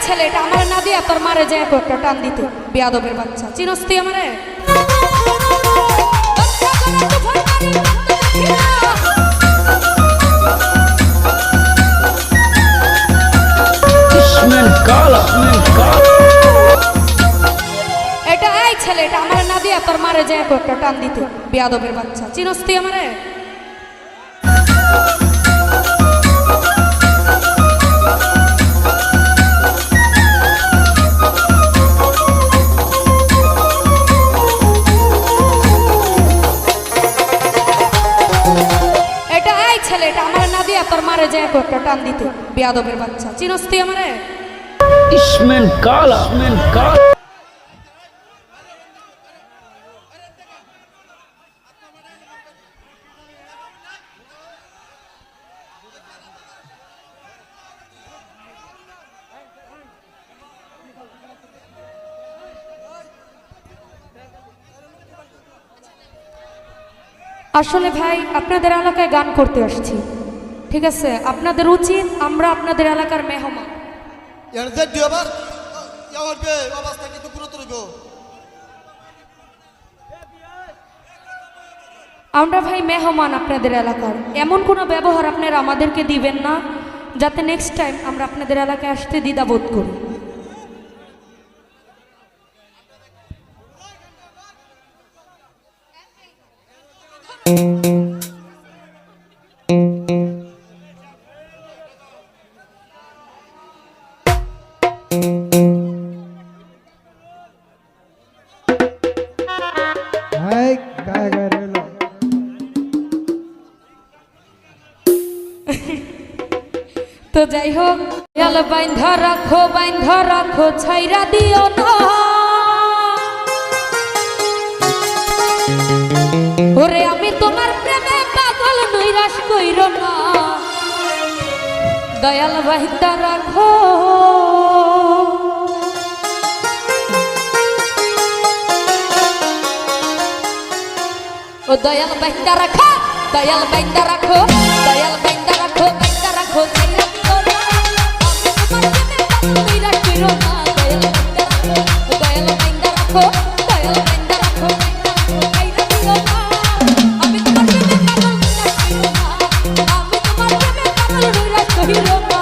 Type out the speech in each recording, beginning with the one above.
ছেলেটা আমার না দিয়া তোর মারে যায় একটা টান দিতে বেয়াদবের বাচ্চা চিনস তুই আমারে এটা এই ছেলেটা আমার না দিয়া তোর মারে যায় একটা টান দিতে বেয়াদবের বাচ্চা চিনস তুই আমারে ছেলেটা আমার না দিয়া তোর মারে যায় একটা টান দিতে বেয়াদবের বাচ্চা চিনস তুই আমারে ইসমেন কালা আসলে ভাই আপনাদের এলাকায় গান করতে আসছি ঠিক আছে আপনাদের উচিত আমরা আপনাদের এলাকার মেহমান আমরা ভাই মেহমান আপনাদের এলাকার এমন কোনো ব্যবহার আপনারা আমাদেরকে দিবেন না যাতে নেক্সট টাইম আমরা আপনাদের এলাকায় আসতে দ্বিধাবোধ করি তো যাই হোক বাইন্ধা রাখো ছাইরা দিও না ওরে আমি তোমার প্রেমে পাগল নৈরাশ কইরো না দয়াল বাইন্ধা রাখো ও দয়াল বাইন্ধা রাখো দয়াল বাইন্ধা রাখো দয়াল বাইন্ধা রাখো ছাইরা দিও না আমি তোমার প্রেমে পাগল নৈরাশ কইরো না দয়াল বাইন্ধা রাখো দয়াল বাইন্ধা রাখো ছাইরা দিও না আমি তোমার প্রেমে পাগল নৈরাশ কইরো না আমি তোমার প্রেমে পাগল নৈরাশ কইরো না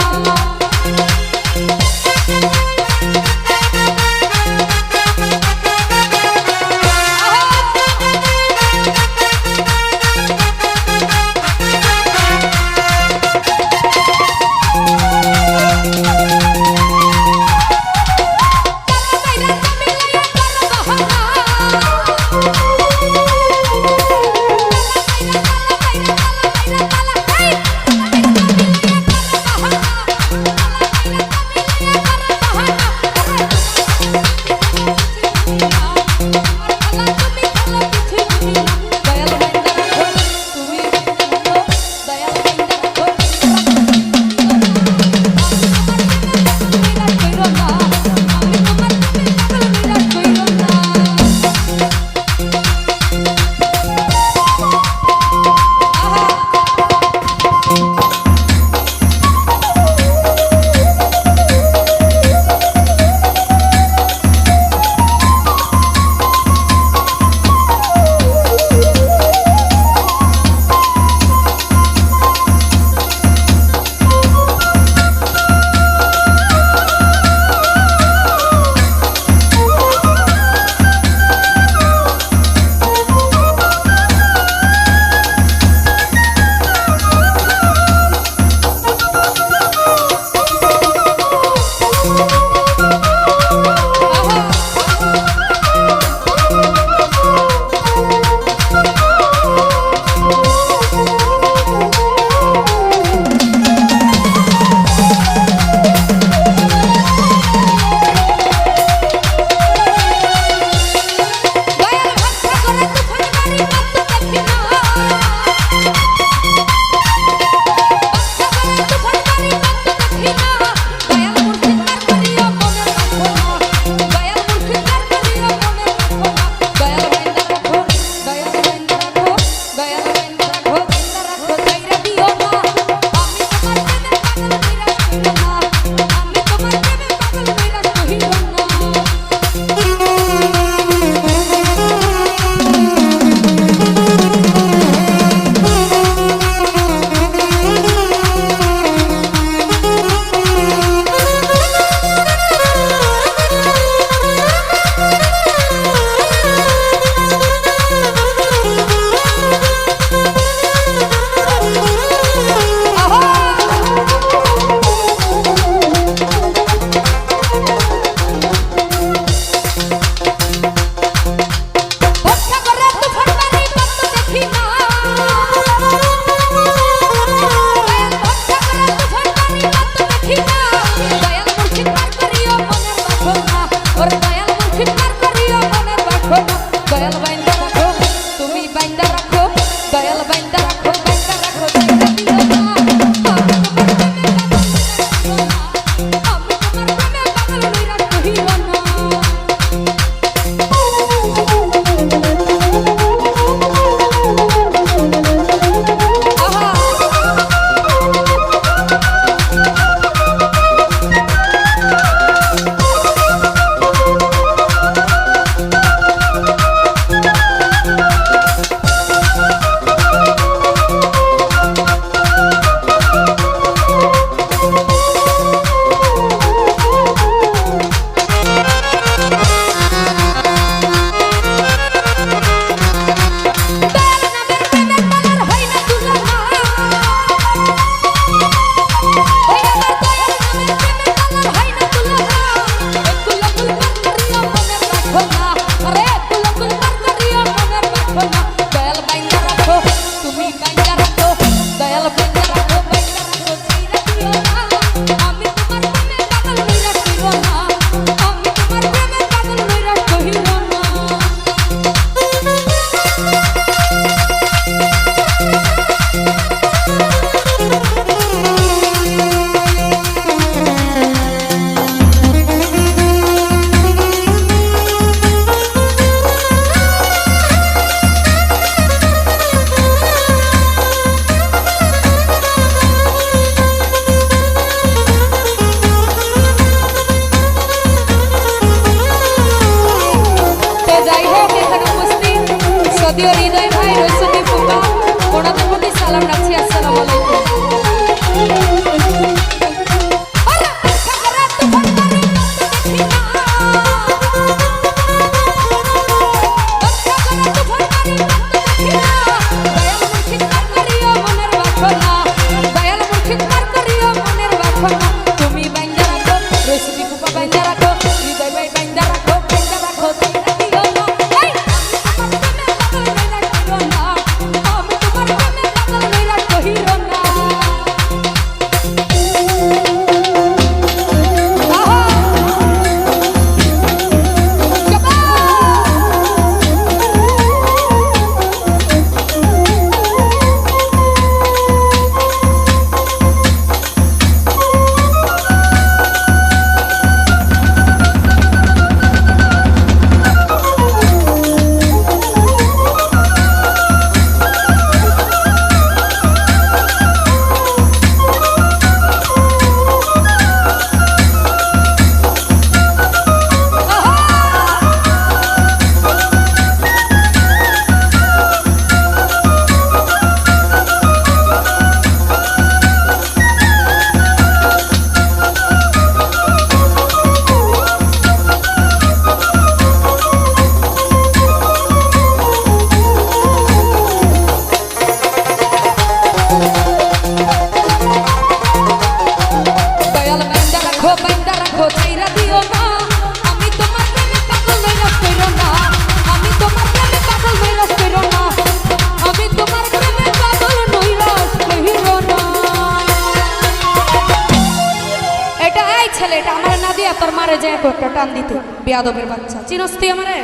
তাহলে এটা আমার না দিয়া তোর মারে যায় একটা টান দিতে বেয়াদবের বাচ্চা চিনস তুই আমারে